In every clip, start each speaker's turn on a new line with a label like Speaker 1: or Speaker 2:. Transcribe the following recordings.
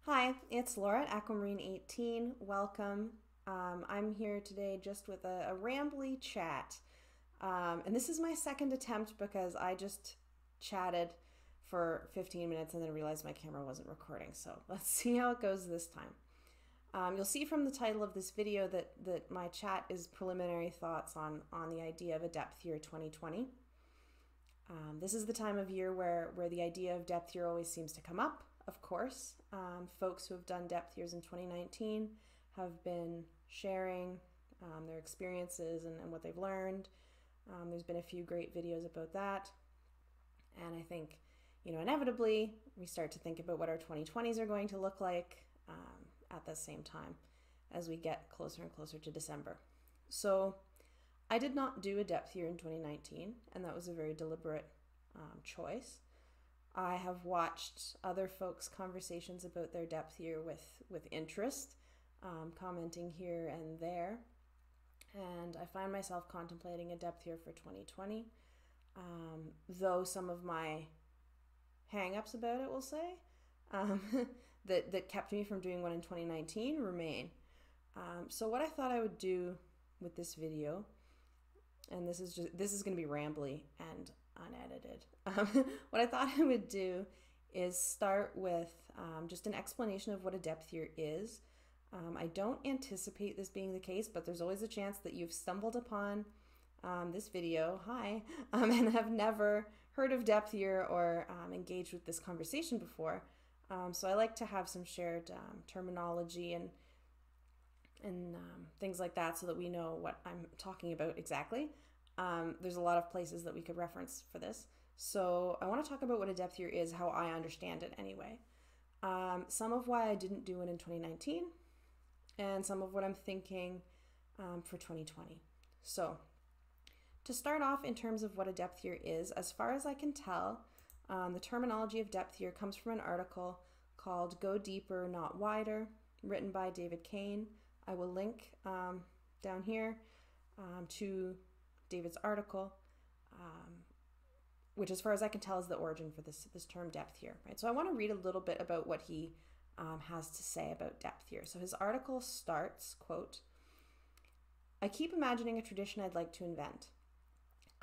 Speaker 1: Hi, it's Laura at Aquamarine18. Welcome. I'm here today just with a rambly chat. And this is my second attempt because I just chatted for 15 minutes and then realized my camera wasn't recording. So let's see how it goes this time. You'll see from the title of this video that my chat is preliminary thoughts on the idea of a depth year 2020. This is the time of year where the idea of depth year always seems to come up. Of course, folks who have done depth years in 2019 have been sharing their experiences and what they've learned. There's been a few great videos about that. And I think, inevitably, we start to think about what our 2020s are going to look like at the same time as we get closer and closer to December. So I did not do a depth year in 2019, and that was a very deliberate choice. I have watched other folks' conversations about their depth year with interest, commenting here and there. And I find myself contemplating a depth year for 2020, though some of my hang-ups about it, we'll say, that kept me from doing one in 2019 remain. So what I thought I would do with this video, and this is going to be rambly and unedited. What I thought I would do is start with just an explanation of what a depth year is. I don't anticipate this being the case, but there's always a chance that you've stumbled upon this video, and have never heard of depth year or engaged with this conversation before. So I like to have some shared terminology and things like that so that we know what I'm talking about exactly. There's a lot of places that we could reference for this. So I want to talk about what a depth year is, how I understand it anyway. Some of why I didn't do it in 2019, and some of what I'm thinking for 2020. So to start off in terms of what a depth year is, as far as I can tell, the terminology of depth year comes from an article called Go Deeper, Not Wider, written by David Kane. I will link down here to David's article, which as far as I can tell is the origin for this term depth year, right? So I want to read a little bit about what he has to say about depth year. So his article starts, quote, "I keep imagining a tradition I'd like to invent.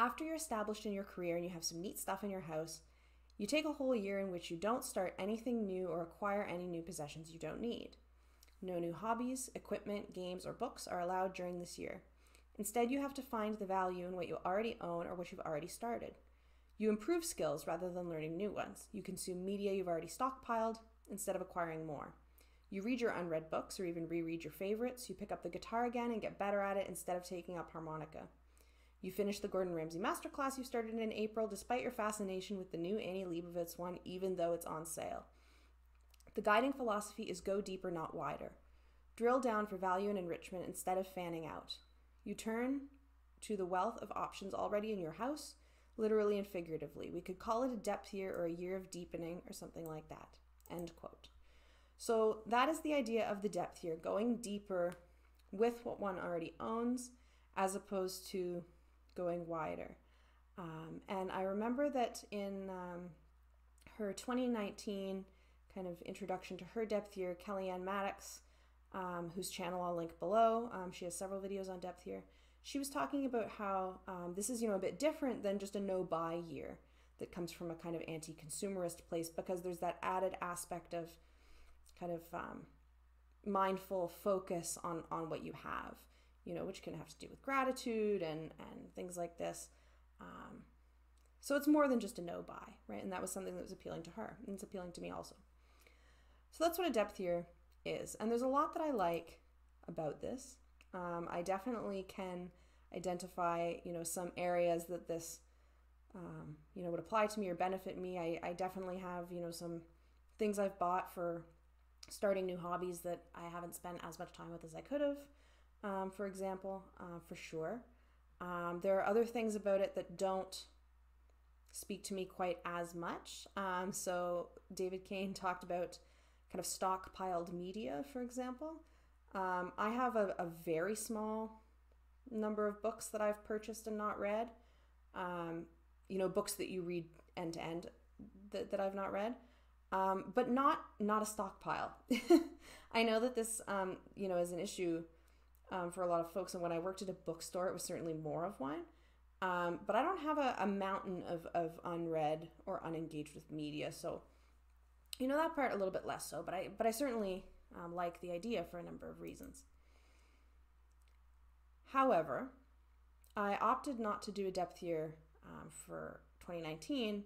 Speaker 1: After you're established in your career and you have some neat stuff in your house, you take a whole year in which you don't start anything new or acquire any new possessions you don't need. No new hobbies, equipment, games, or books are allowed during this year. Instead, you have to find the value in what you already own or what you've already started. You improve skills rather than learning new ones. You consume media you've already stockpiled instead of acquiring more. You read your unread books or even reread your favorites. You pick up the guitar again and get better at it instead of taking up harmonica. You finish the Gordon Ramsay masterclass you started in April despite your fascination with the new Annie Leibovitz one, even though it's on sale. The guiding philosophy is go deeper, not wider. Drill down for value and enrichment instead of fanning out. You turn to the wealth of options already in your house, literally and figuratively. We could call it a depth year or a year of deepening or something like that." End quote. So that is the idea of the depth year, going deeper with what one already owns as opposed to going wider. And I remember that in her 2019 kind of introduction to her depth year, Kellyanne Maddox, whose channel I'll link below, she has several videos on depth year. She was talking about how this is a bit different than just a no-buy year that comes from a kind of anti-consumerist place, because there's that added aspect of kind of mindful focus on what you have, which can have to do with gratitude and things like this. So it's more than just a no-buy, right? And that was something that was appealing to her, and it's appealing to me also. So that's what a depth year is. And there's a lot that I like about this. I definitely can identify, some areas that this, would apply to me or benefit me. I definitely have, some things I've bought for starting new hobbies that I haven't spent as much time with as I could have, for example, for sure. There are other things about it that don't speak to me quite as much. So David Kane talked about kind of stockpiled media, for example. I have a very small number of books that I've purchased and not read. Books that you read end to end that I've not read. but not a stockpile. I know that this, is an issue for a lot of folks. And when I worked at a bookstore, it was certainly more of one. But I don't have a mountain of unread or unengaged with media. So, that part a little bit less so. But I certainly like the idea for a number of reasons. However, I opted not to do a depth year for 2019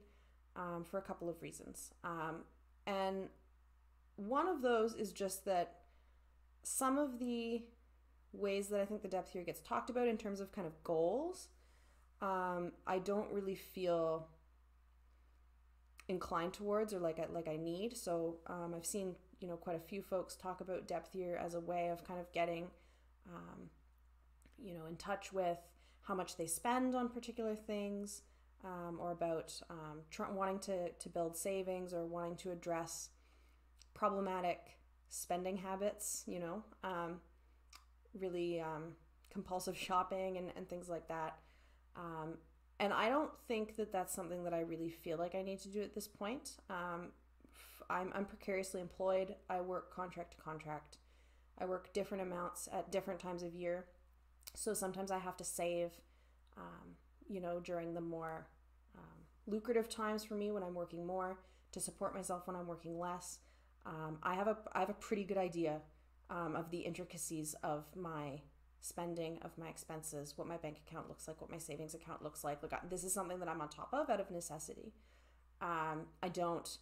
Speaker 1: for a couple of reasons. And one of those is just that some of the ways that I think the depth year gets talked about in terms of kind of goals, I don't really feel inclined towards or like I need. So I've seen, quite a few folks talk about depth year as a way of kind of getting, in touch with how much they spend on particular things, or about wanting to build savings or wanting to address problematic spending habits, really compulsive shopping and things like that. And I don't think that that's something that I really feel like I need to do at this point. I'm precariously employed. I work contract to contract. I work different amounts at different times of year. So sometimes I have to save, during the more lucrative times for me when I'm working more, to support myself when I'm working less. I have a pretty good idea of the intricacies of my spending, of my expenses, what my bank account looks like, what my savings account looks like. Look, this is something that I'm on top of out of necessity. I don't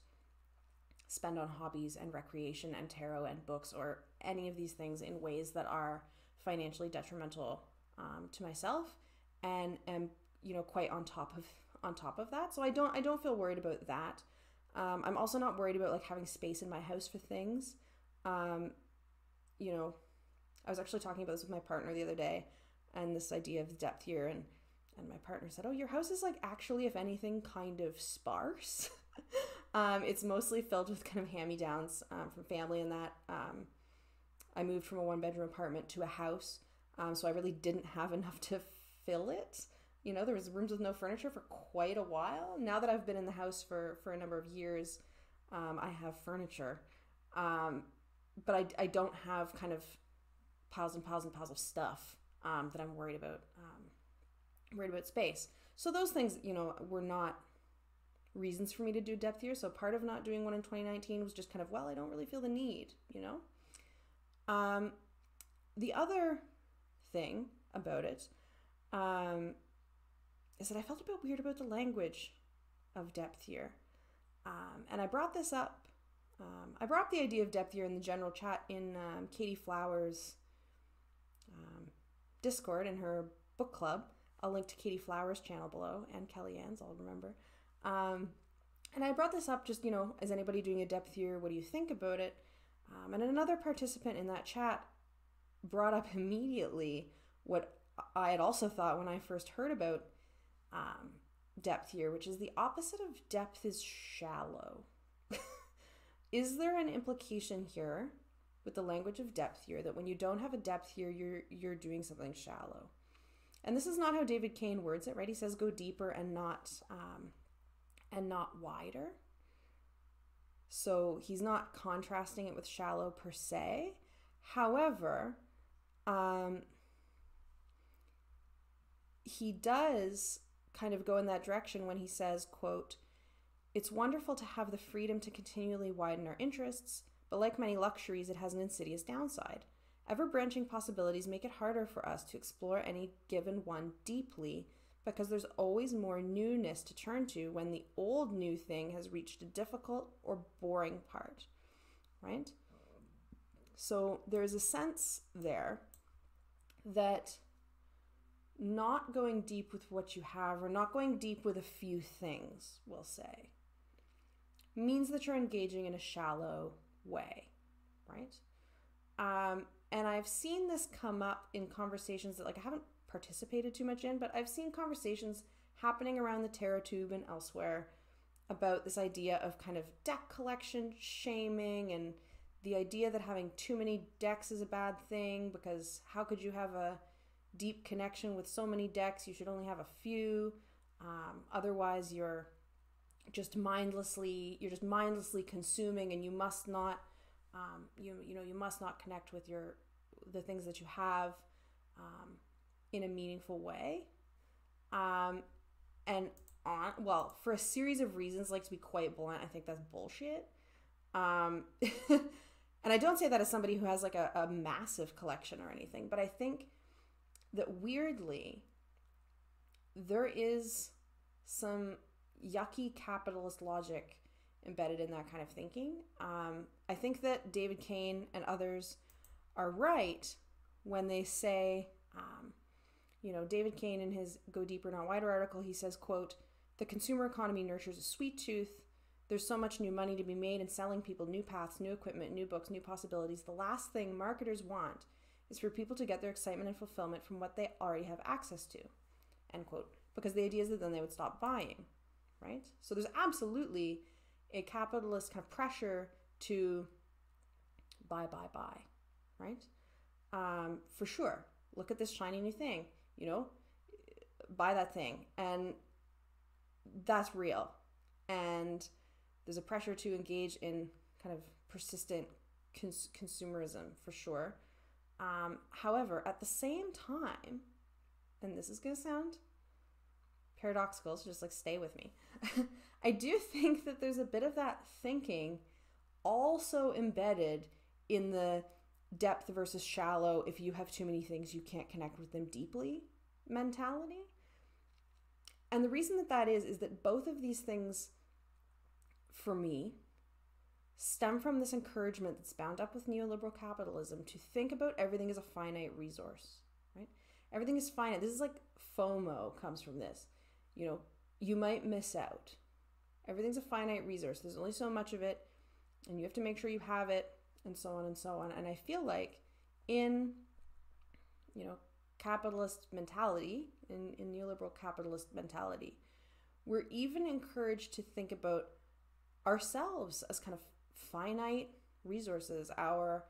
Speaker 1: spend on hobbies and recreation and tarot and books or any of these things in ways that are financially detrimental to myself, and am quite on top of that. So I don't feel worried about that. I'm also not worried about like having space in my house for things. I was actually talking about this with my partner the other day, and this idea of depth here, and my partner said, "Oh, your house is like actually, if anything, kind of sparse." It's mostly filled with kind of hand-me-downs from family, and that I moved from a one-bedroom apartment to a house, so I really didn't have enough to fill it. There was rooms with no furniture for quite a while. Now that I've been in the house for a number of years, I have furniture, but I don't have kind of piles and piles and piles of stuff that I'm worried about. Worried about space. So those things, were not reasons for me to do depth year. So part of not doing one in 2019 was just kind of, well, I don't really feel the need, The other thing about it is that I felt a bit weird about the language of depth year. And I brought this up. I brought up the idea of depth year in the general chat in Katie Flowers' Discord in her book club. I'll link to Katie Flowers' channel below, and Kellyanne's, I'll remember. And I brought this up just, is anybody doing a depth year? What do you think about it? And another participant in that chat brought up immediately what I had also thought when I first heard about depth year, which is the opposite of depth is shallow. Is there an implication here with the language of depth year that when you don't have a depth year, you're doing something shallow? And this is not how David Kane words it, right? He says go deeper and not wider. So he's not contrasting it with shallow per se. However, he does kind of go in that direction when he says, quote, "It's wonderful to have the freedom to continually widen our interests, but like many luxuries, it has an insidious downside. Ever-branching possibilities make it harder for us to explore any given one deeply because there's always more newness to turn to when the old new thing has reached a difficult or boring part," right? So there's a sense there that not going deep with what you have, or not going deep with a few things, we'll say, means that you're engaging in a shallow way, right? And I've seen this come up in conversations that I haven't participated too much in, but I've seen conversations happening around the tarot tube and elsewhere about this idea of kind of deck collection shaming, and the idea that having too many decks is a bad thing, because how could you have a deep connection with so many decks? You should only have a few. Otherwise you're you're just mindlessly consuming, and you must not, you must not connect with the things that you have in a meaningful way. For a series of reasons, like to be quite blunt, I think that's bullshit. And I don't say that as somebody who has like a massive collection or anything, but I think that weirdly, there is some yucky capitalist logic embedded in that kind of thinking. I think that David Kane and others are right when they say, David Kane in his Go Deeper Not Wider article, he says, quote, "The consumer economy nurtures a sweet tooth. There's so much new money to be made in selling people new paths, new equipment, new books, new possibilities. The last thing marketers want is for people to get their excitement and fulfillment from what they already have access to," end quote. Because the idea is that then they would stop buying, right? So there's absolutely a capitalist kind of pressure to buy, right? For sure. Look at this shiny new thing, buy that thing. And that's real. And there's a pressure to engage in kind of persistent consumerism for sure. However, at the same time, and this is going to sound paradoxical, so just like stay with me. I do think that there's a bit of that thinking also embedded in the depth versus shallow, if you have too many things, you can't connect with them deeply mentality. And the reason that is that both of these things, for me, stem from this encouragement that's bound up with neoliberal capitalism to think about everything as a finite resource, right? Everything is finite. This is like FOMO comes from this. You might miss out. Everything's a finite resource. There's only so much of it, and you have to make sure you have it, and so on and so on. And I feel like in, capitalist mentality, in neoliberal capitalist mentality, we're even encouraged to think about ourselves as kind of finite resources. Our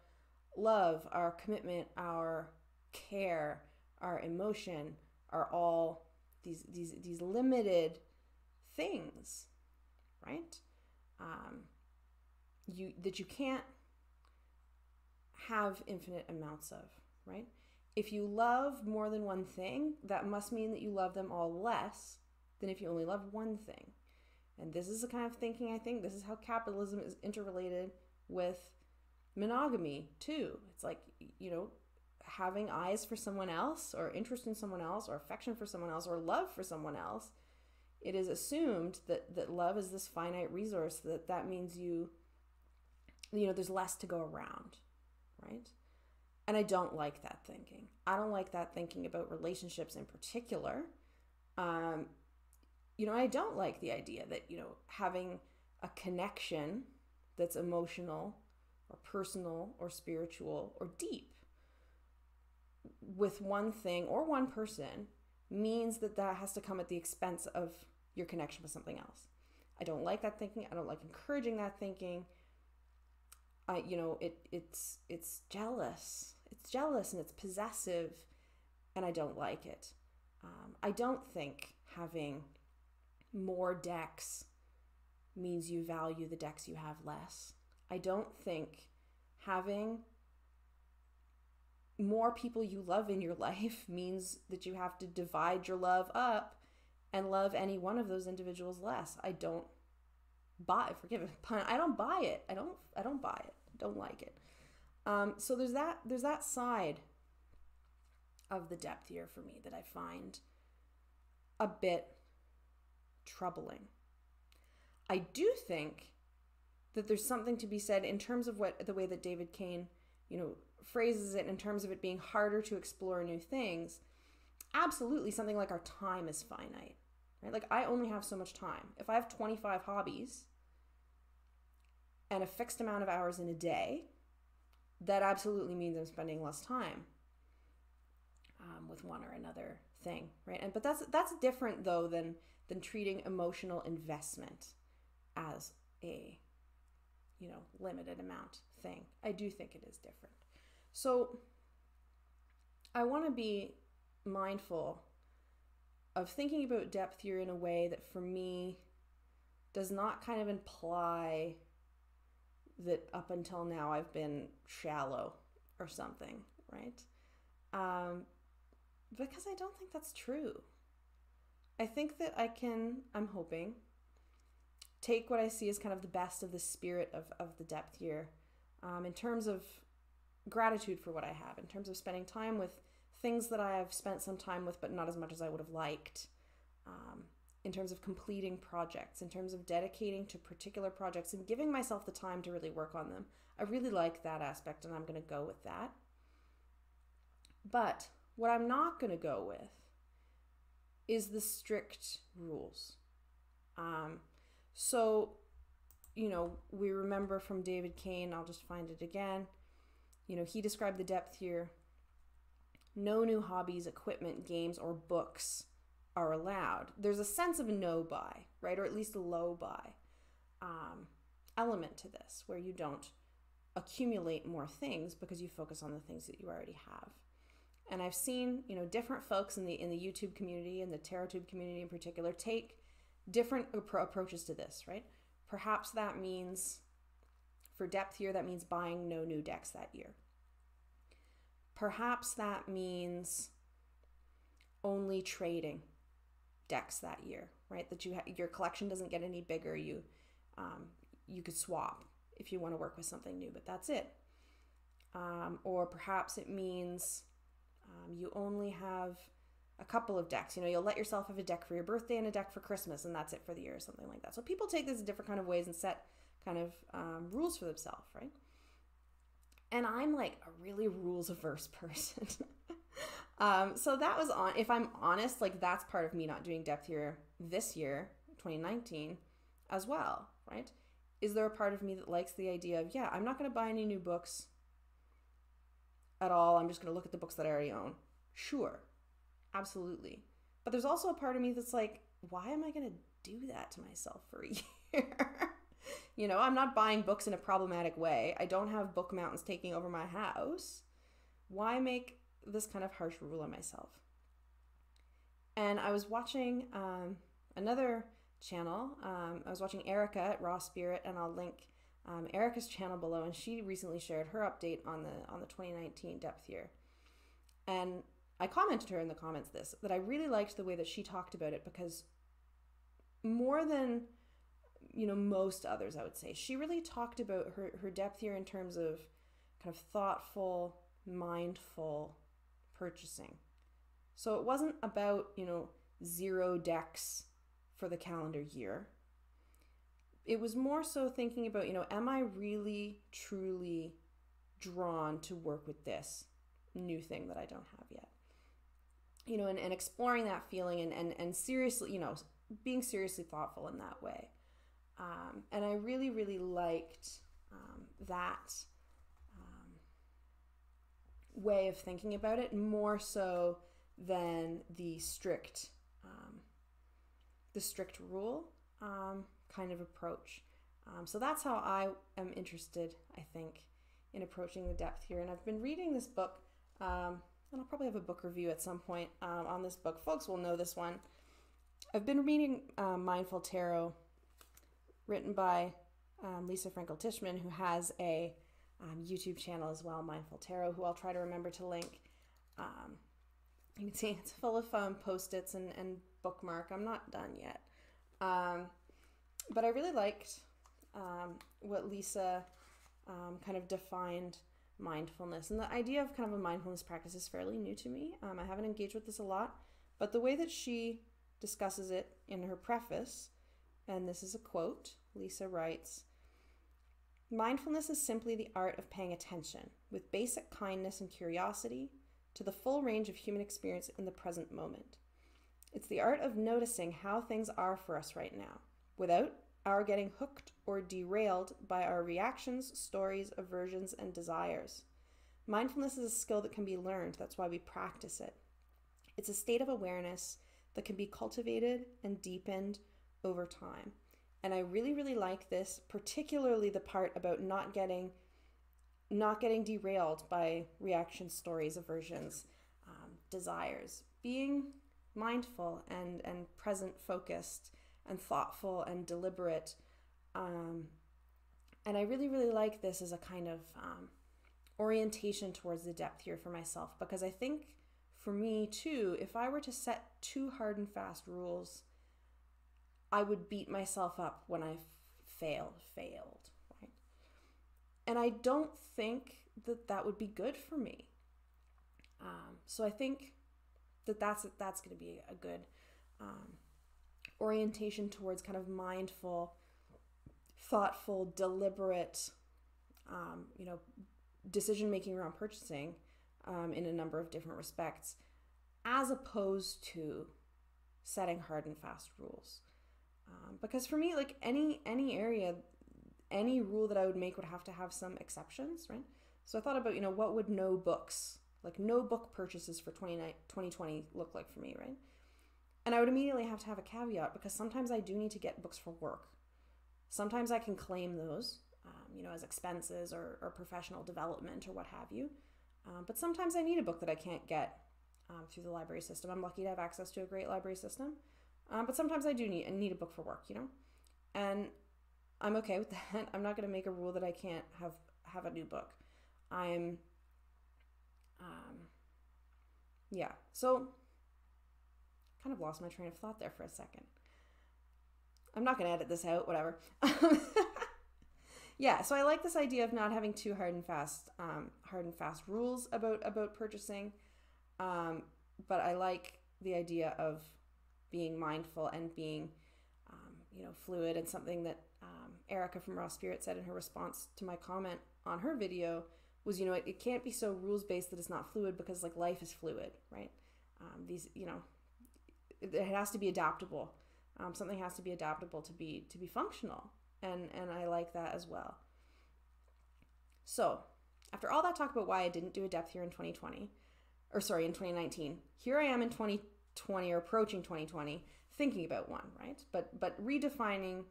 Speaker 1: love, our commitment, our care, our emotion are all these limited things, right? That you can't have infinite amounts of, right? If you love more than one thing, that must mean that you love them all less than if you only love one thing. And this is the kind of thinking, I think, this is how capitalism is interrelated with monogamy too. It's like, having eyes for someone else, or interest in someone else, or affection for someone else, or love for someone else. It is assumed that love is this finite resource, that means there's less to go around, right? And I don't like that thinking. I don't like that thinking about relationships in particular. I don't like the idea that, having a connection that's emotional or personal or spiritual or deep with one thing or one person means that has to come at the expense of your connection with something else. I don't like that thinking. I don't like encouraging that thinking. It's jealous. It's jealous and it's possessive, and I don't like it. I don't think having more decks means you value the decks you have less. I don't think having more people you love in your life means that you have to divide your love up and love any one of those individuals less. I don't buy, forgive me, pun, I don't buy it. I don't buy it. I don't like it. So there's that side of the depth here for me that I find a bit troubling. I do think that there's something to be said in terms of the way that David Kane, phrases it, in terms of it being harder to explore new things. Absolutely, something like our time is finite, right? Like, I only have so much time. If I have 25 hobbies and a fixed amount of hours in a day, that absolutely means I'm spending less time with one or another thing, right? But that's different though than treating emotional investment as a limited amount thing. I do think it is different. So I want to be mindful of thinking about depth here in a way that for me does not kind of imply that up until now I've been shallow or something, right? Because I don't think that's true. I think that I'm hoping, take what I see as kind of the best of the spirit of the depth year, in terms of gratitude for what I have, in terms of spending time with things that I have spent some time with, but not as much as I would have liked, in terms of completing projects, in terms of dedicating to particular projects and giving myself the time to really work on them. I really like that aspect, and I'm going to go with that. But what I'm not going to go with is the strict rules. So, we remember from David Kane, I'll just find it again. He described the depth here. No new hobbies, equipment, games, or books are allowed. There's a sense of a no buy, right? Or at least a low buy element to this, where you don't accumulate more things because you focus on the things that you already have. And I've seen, different folks in the YouTube community and the TarotTube community in particular take different approaches to this, right? Perhaps that means, for depth year, that means buying no new decks that year. Perhaps that means only trading decks that year, right? That your collection doesn't get any bigger. You could swap if you want to work with something new, but that's it. Or perhaps it means you only have a couple of decks. You'll let yourself have a deck for your birthday and a deck for Christmas, and that's it for the year, or something like that. So people take this in different kind of ways and set kind of rules for themselves, right? And I'm like a really rules-averse person. So that was if I'm honest, like that's part of me not doing depth here this year, 2019, as well, right? Is there a part of me that likes the idea of, yeah, I'm not going to buy any new books at all. I'm just going to look at the books that I already own. Sure, absolutely. But there's also a part of me that's like, why am I going to do that to myself for a year? I'm not buying books in a problematic way. I don't have book mountains taking over my house. Why make this kind of harsh rule on myself? And I was watching another channel. I was watching Erica at Raw Spirit, and I'll link Erica's channel below, and she recently shared her update on the 2019 depth year. And I commented to her in the comments that I really liked the way that she talked about it, because more than most others, I would say, she really talked about her depth year in terms of kind of thoughtful, mindful purchasing. So it wasn't about 0 decks for the calendar year. It was more so thinking about, am I really, truly drawn to work with this new thing that I don't have yet? And exploring that feeling and seriously, being seriously thoughtful in that way. And I really, really liked that way of thinking about it, more so than the strict rule kind of approach. So that's how I am interested, I think, in approaching the depth here. And I've been reading this book, and I'll probably have a book review at some point on this book. Folks will know this one. I've been reading Mindful Tarot, written by Lisa Frankel-Tishman, who has a YouTube channel as well, Mindful Tarot, who I'll try to remember to link. You can see it's full of Post-its and bookmark. I'm not done yet. But I really liked what Lisa kind of defined mindfulness. And the idea of kind of a mindfulness practice is fairly new to me. I haven't engaged with this a lot, but the way that she discusses it in her preface, and this is a quote, Lisa writes, "Mindfulness is simply the art of paying attention with basic kindness and curiosity to the full range of human experience in the present moment. It's the art of noticing how things are for us right now, without our getting hooked or derailed by our reactions, stories, aversions, and desires. Mindfulness is a skill that can be learned. That's why we practice it. It's a state of awareness that can be cultivated and deepened over time." And I really, really like this, particularly the part about not getting derailed by reactions, stories, aversions, desires. Being mindful and present focused and thoughtful and deliberate. And I really, really like this as a kind of orientation towards the depth here for myself, because I think for me too, if I were to set too hard and fast rules, I would beat myself up when I failed, right? And I don't think that that would be good for me. So I think that that's going to be a good orientation towards kind of mindful, thoughtful, deliberate, decision making around purchasing in a number of different respects, as opposed to setting hard and fast rules. Because for me, like any area, any rule that I would make would have to have some exceptions, right? So I thought about, what would no book purchases for 2020 look like for me, right? And I would immediately have to have a caveat, because sometimes I do need to get books for work. Sometimes I can claim those, as expenses or professional development or what have you. But sometimes I need a book that I can't get through the library system. I'm lucky to have access to a great library system. But sometimes I do need a book for work, and I'm okay with that. I'm not going to make a rule that I can't have a new book. So kind of lost my train of thought there for a second. I'm not going to edit this out, whatever. So I like this idea of not having too hard and fast rules about purchasing. But I like the idea of being mindful and being, fluid, and something that Erica from Raw Spirit said in her response to my comment on her video was, it can't be so rules-based that it's not fluid, because like life is fluid, right? It has to be adaptable. Something has to be adaptable to be functional, and I like that as well. So after all that talk about why I didn't do a depth here in 2019, here I am in 2020 or approaching 2020, thinking about one, right? But redefining,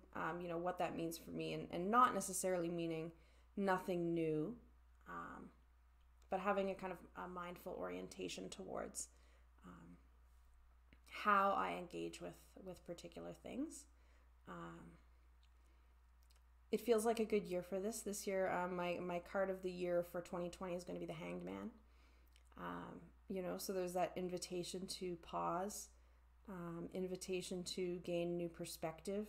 Speaker 1: what that means for me, and not necessarily meaning nothing new, but having a kind of a mindful orientation towards how I engage with particular things. It feels like a good year for this. This year, my card of the year for 2020 is going to be the Hanged Man. So there's that invitation to pause, invitation to gain new perspective,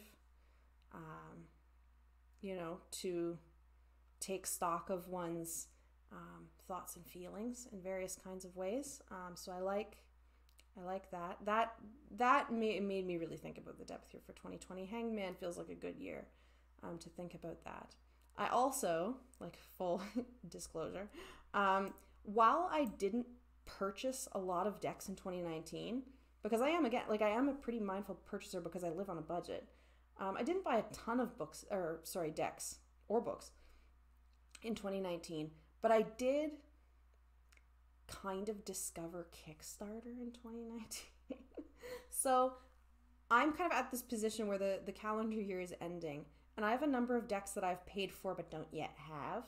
Speaker 1: to take stock of one's thoughts and feelings in various kinds of ways. So I like that. That made me really think about the depth here for 2020. Hanged Man feels like a good year to think about that. I also, like, full disclosure, while I didn't purchase a lot of decks in 2019, because I am a pretty mindful purchaser because I live on a budget. I didn't buy a ton of decks or books in 2019, but I did kind of discover Kickstarter in 2019. So I'm kind of at this position where the calendar year is ending, and I have a number of decks that I've paid for but don't yet have.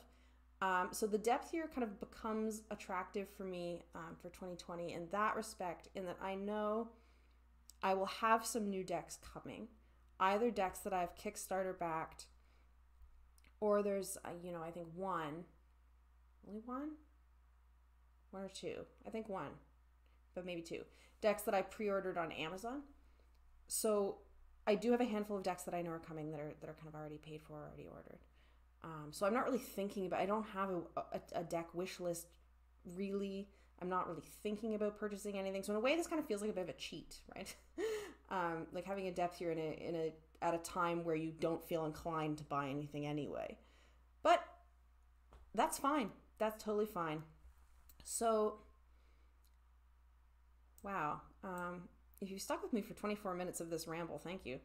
Speaker 1: So the depth here kind of becomes attractive for me for 2020 in that respect, in that I know I will have some new decks coming, either decks that I've Kickstarter backed, or there's, I think one or two, I think one, but maybe two, decks that I pre-ordered on Amazon. So I do have a handful of decks that I know are coming that are kind of already paid for, already ordered. So I'm not really thinking about, I don't have a deck wish list, really. I'm not really thinking about purchasing anything. So in a way, this kind of feels like a bit of a cheat, right? Like having a depth here at a time where you don't feel inclined to buy anything anyway. But that's fine. That's totally fine. So, wow. If you stuck with me for 24 minutes of this ramble, thank you.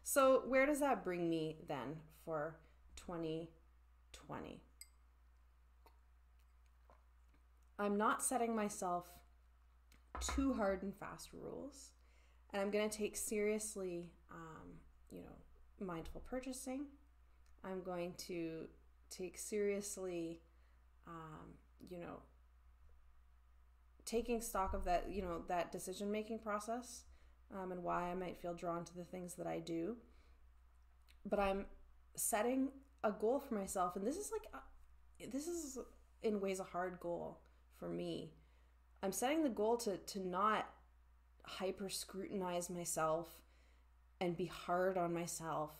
Speaker 1: So where does that bring me then for 2020? I'm not setting myself too hard and fast rules, and I'm going to take seriously, mindful purchasing. I'm going to take seriously, taking stock of that, that decision-making process and why I might feel drawn to the things that I do. But I'm setting a goal for myself, and this is in ways a hard goal for me. I'm setting the goal to not hyper scrutinize myself and be hard on myself.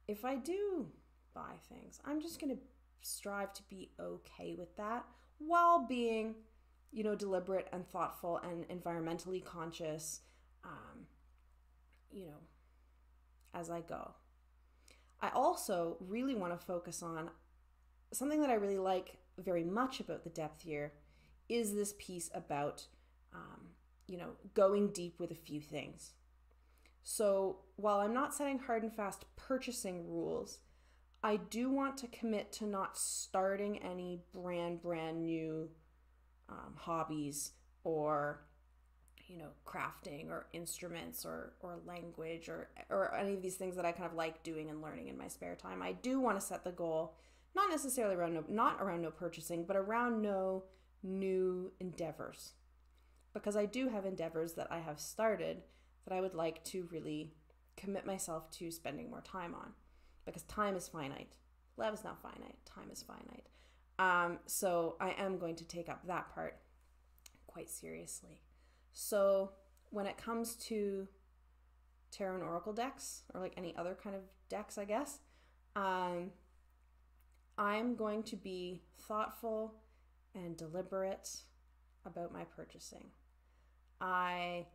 Speaker 1: If I do buy things, I'm just going to strive to be okay with that while being, deliberate and thoughtful and environmentally conscious, as I go. I also really want to focus on something that I really like very much about the depth year is this piece about, going deep with a few things. So while I'm not setting hard and fast purchasing rules, I do want to commit to not starting any brand new hobbies or, crafting or instruments or language or any of these things that I kind of like doing and learning in my spare time. I do want to set the goal, not necessarily around no purchasing, but around no new endeavors. Because I do have endeavors that I have started that I would like to really commit myself to spending more time on. Because time is finite. Love is not finite. Time is finite. So I am going to take up that part quite seriously. So when it comes to tarot and oracle decks, or like any other kind of decks, I guess, I'm going to be thoughtful and deliberate about my purchasing. I'm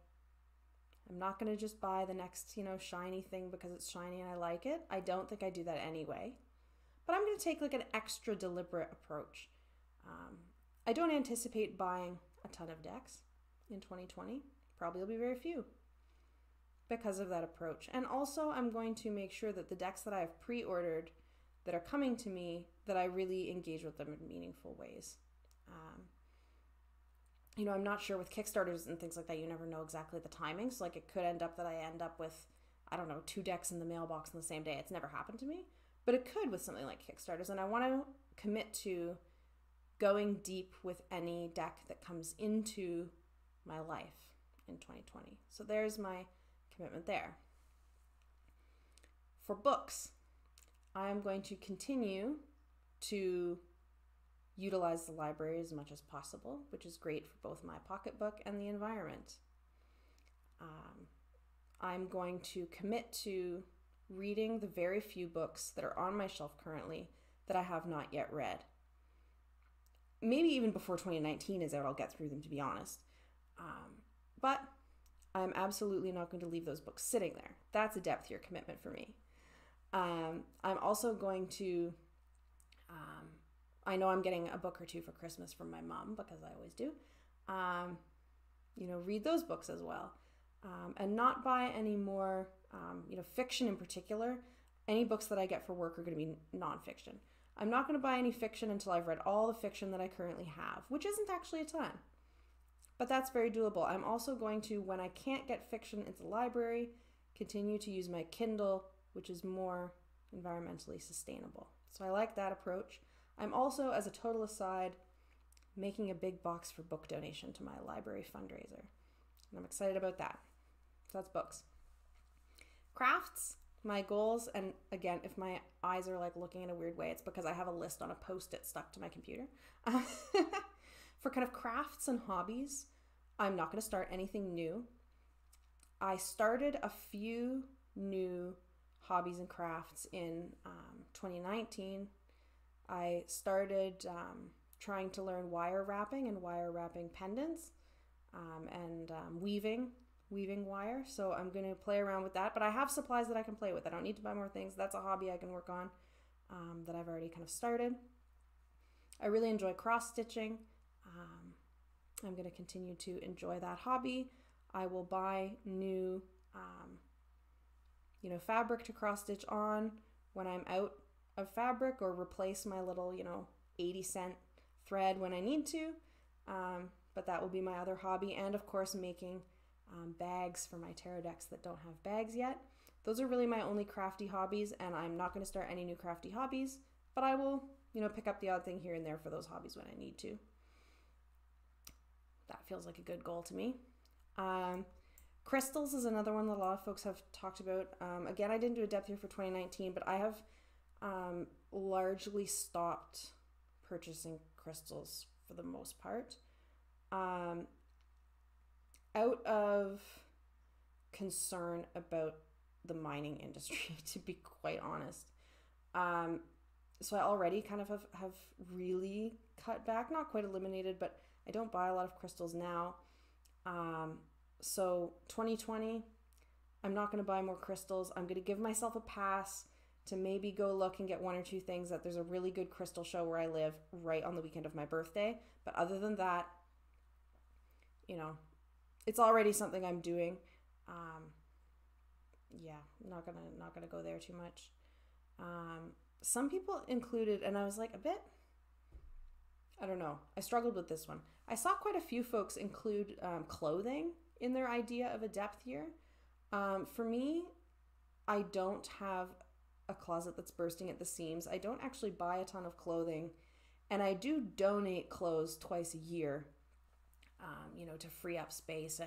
Speaker 1: not going to just buy the next, shiny thing because it's shiny and I like it. I don't think I do that anyway. But I'm going to take like an extra deliberate approach. I don't anticipate buying a ton of decks in 2020. Probably will be very few because of that approach. And also I'm going to make sure that the decks that I've pre-ordered that are coming to me, that I really engage with them in meaningful ways. I'm not sure with Kickstarters and things like that, you never know exactly the timing. So like it could end up that I end up with, 2 decks in the mailbox on the same day. It's never happened to me, but it could with something like Kickstarters. And I want to commit to going deep with any deck that comes into my life in 2020. So there's my commitment there. For books, I am going to continue to utilize the library as much as possible, which is great for both my pocketbook and the environment. I'm going to commit to reading the very few books that are on my shelf currently that I have not yet read. Maybe even before 2019 is out, I'll get through them, to be honest. But I'm absolutely not going to leave those books sitting there. That's a depth year commitment for me. I'm also going to, I know I'm getting a book or two for Christmas from my mom, because I always do, read those books as well. And not buy any more, fiction in particular. Any books that I get for work are going to be nonfiction. I'm not going to buy any fiction until I've read all the fiction that I currently have, which isn't actually a ton. But that's very doable. I'm also going to, when I can't get fiction into the library, continue to use my Kindle, which is more environmentally sustainable. So I like that approach. I'm also, as a total aside, making a big box for book donation to my library fundraiser. And I'm excited about that. So that's books. Crafts, my goals, and again, if my eyes are like looking in a weird way, it's because I have a list on a Post-it stuck to my computer. For kind of crafts and hobbies, I'm not going to start anything new. I started a few new hobbies and crafts in 2019. I started trying to learn wire wrapping and wire wrapping pendants and weaving wire. So I'm going to play around with that, but I have supplies that I can play with. I don't need to buy more things. That's a hobby I can work on that I've already kind of started. I really enjoy cross stitching. I'm going to continue to enjoy that hobby. I will buy new, fabric to cross stitch on when I'm out of fabric, or replace my little, 80-cent thread when I need to. But that will be my other hobby. And of course, making bags for my tarot decks that don't have bags yet. Those are really my only crafty hobbies, and I'm not going to start any new crafty hobbies, but I will, pick up the odd thing here and there for those hobbies when I need to. That feels like a good goal to me. Crystals is another one that a lot of folks have talked about. Again, I didn't do a depth year for 2019, but I have largely stopped purchasing crystals for the most part. Out of concern about the mining industry, to be quite honest. So I already kind of have really cut back, not quite eliminated, but I don't buy a lot of crystals now. So 2020, I'm not going to buy more crystals. I'm going to give myself a pass to maybe go look and get one or two things. That there's a really good crystal show where I live right on the weekend of my birthday. But other than that, it's already something I'm doing. Not gonna go there too much. Some people included, and I was like I don't know. I struggled with this one. I saw quite a few folks include clothing in their idea of a depth year. For me, I don't have a closet that's bursting at the seams. I don't actually buy a ton of clothing, and I do donate clothes twice a year, to free up space,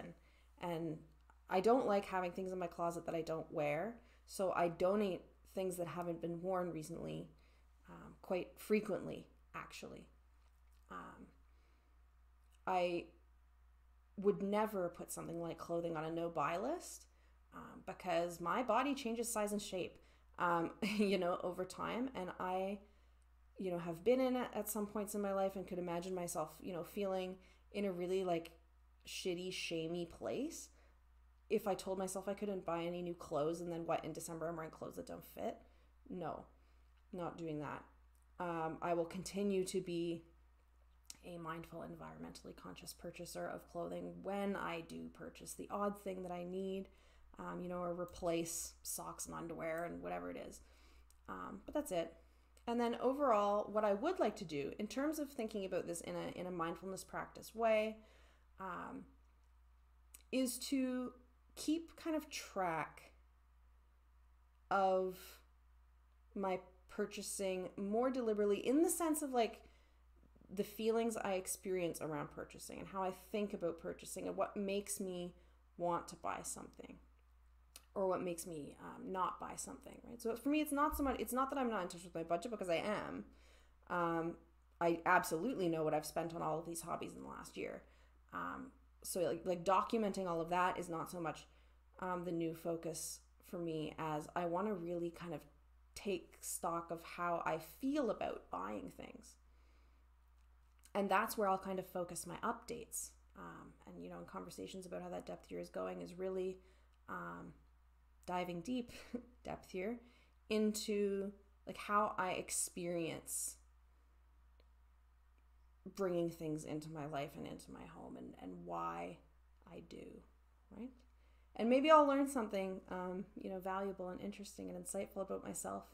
Speaker 1: and I don't like having things in my closet that I don't wear, so I donate things that haven't been worn recently, quite frequently, actually. I would never put something like clothing on a no-buy list, because my body changes size and shape, over time, and I, have been in it at some points in my life and could imagine myself, feeling in a really shitty, shamey place if I told myself I couldn't buy any new clothes, and then in December I'm wearing clothes that don't fit. No, not doing that. I will continue to be a mindful, environmentally conscious purchaser of clothing when I do purchase the odd thing that I need, or replace socks and underwear and whatever it is. But that's it. And then overall, what I would like to do in terms of thinking about this in a mindfulness practice way, is to keep kind of track of my purchasing more deliberately, in the sense of the feelings I experience around purchasing and how I think about purchasing and what makes me want to buy something or what makes me not buy something, right? So for me, it's not that I'm not in touch with my budget, because I am. I absolutely know what I've spent on all of these hobbies in the last year. So documenting all of that is not so much the new focus for me, as I want to really kind of take stock of how I feel about buying things. And that's where I'll kind of focus my updates. And, in conversations about how that depth year is going, is really diving deep, depth year, into how I experience bringing things into my life and into my home, and why I do, right? And maybe I'll learn something, valuable and interesting and insightful about myself.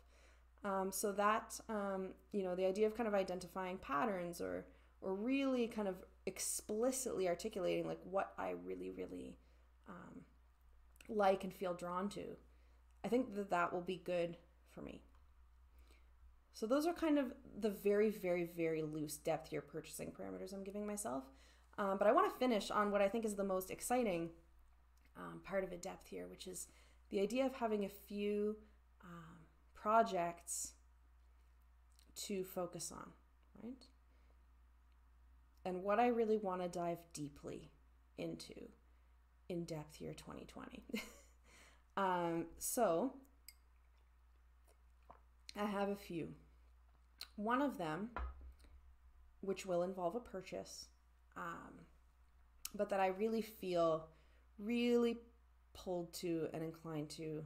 Speaker 1: So that, the idea of kind of identifying patterns or really kind of explicitly articulating what I really, really like and feel drawn to, I think that will be good for me. So those are kind of the very, very, very loose depth year purchasing parameters I'm giving myself. But I want to finish on what I think is the most exciting part of a depth year, which is the idea of having a few projects to focus on, right? And what I really want to dive deeply into in depth year 2020. So I have a few. One of them, which will involve a purchase, but that I really feel really pulled to and inclined to,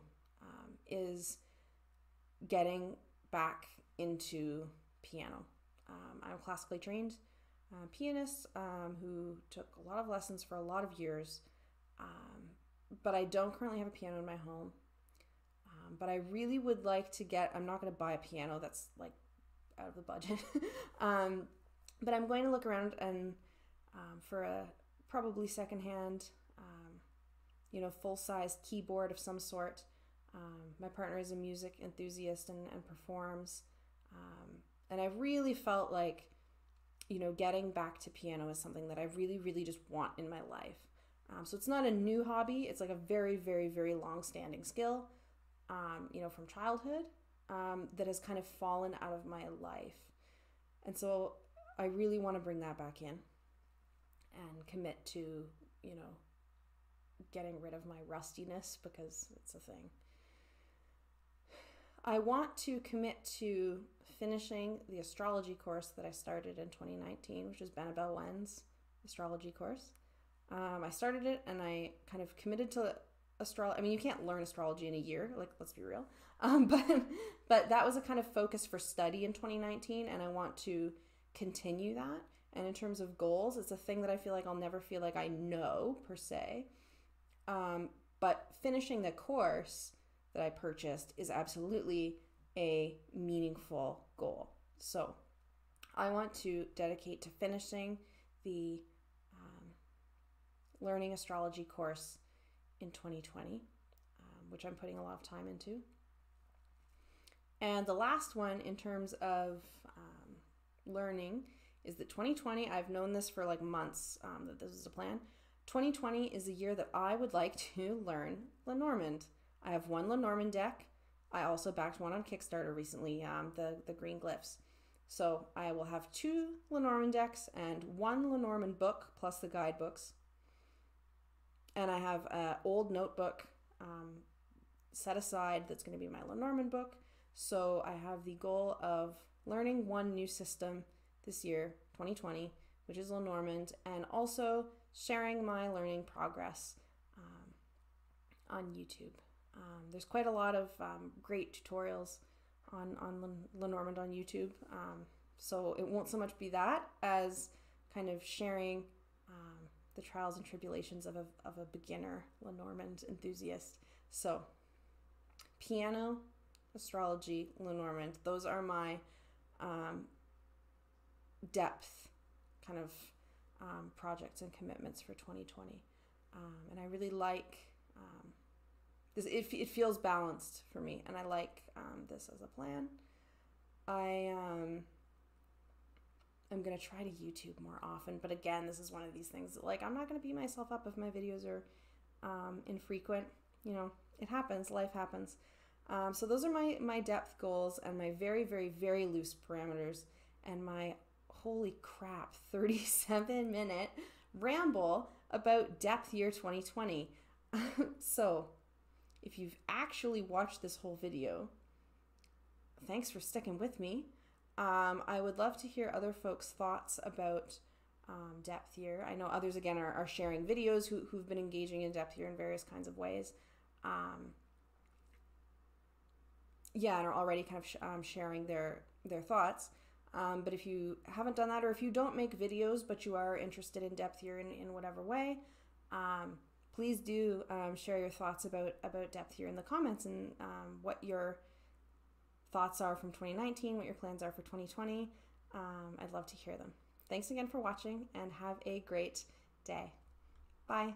Speaker 1: is getting back into piano. I'm a classically trained pianist who took a lot of lessons for a lot of years, but I don't currently have a piano in my home. But I really would like to I'm not going to buy a piano that's out of the budget, but I'm going to look around and for a probably secondhand, full-size keyboard of some sort. My partner is a music enthusiast and performs, and I really felt getting back to piano is something that I really, really just want in my life. So it's not a new hobby. It's like a very, very, very long-standing skill, from childhood, that has kind of fallen out of my life. And so I really want to bring that back in and commit to, getting rid of my rustiness, because it's a thing. I want to commit to finishing the astrology course that I started in 2019, which is Benabel Wen's astrology course. I started it and I kind of committed to astrology. I mean, you can't learn astrology in a year, like, let's be real. But that was a kind of focus for study in 2019, and I want to continue that. And in terms of goals, it's a thing that I feel like I'll never feel like I know per se. But finishing the course that I purchased is absolutely a meaningful goal. So I want to dedicate to finishing the learning astrology course in 2020, which I'm putting a lot of time into. And the last one in terms of learning is that 2020, I've known this for like months, that this is a plan. 2020 is a year that I would like to learn Lenormand. I have one Lenormand deck. I also backed one on Kickstarter recently, the green glyphs. So I will have 2 Lenormand decks and 1 Lenormand book plus the guidebooks. And I have an old notebook set aside that's going to be my Lenormand book. So I have the goal of learning 1 new system this year, 2020, which is Lenormand, and also sharing my learning progress on YouTube. There's quite a lot of great tutorials on Lenormand on YouTube. So it won't so much be that as kind of sharing the trials and tribulations of a beginner Lenormand enthusiast. So piano, astrology, Lenormand, those are my depth kind of projects and commitments for 2020. And I really like this. It feels balanced for me, and I like this as a plan. I'm going to try to YouTube more often, but again, this is one of these things that, like, I'm not going to beat myself up if my videos are infrequent. It happens, life happens. So those are my depth goals and my very, very, very loose parameters, and my holy crap 37-minute ramble about depth year 2020. So if you've actually watched this whole video, thanks for sticking with me. I would love to hear other folks' thoughts about depth year. I know others, again, are sharing videos who've been engaging in depth year in various kinds of ways. And are already kind of sharing their thoughts. But if you haven't done that, or if you don't make videos but you are interested in depth year in whatever way, please do share your thoughts about depth year in the comments, and what your thoughts are from 2019, what your plans are for 2020. I'd love to hear them. Thanks again for watching, and have a great day. Bye.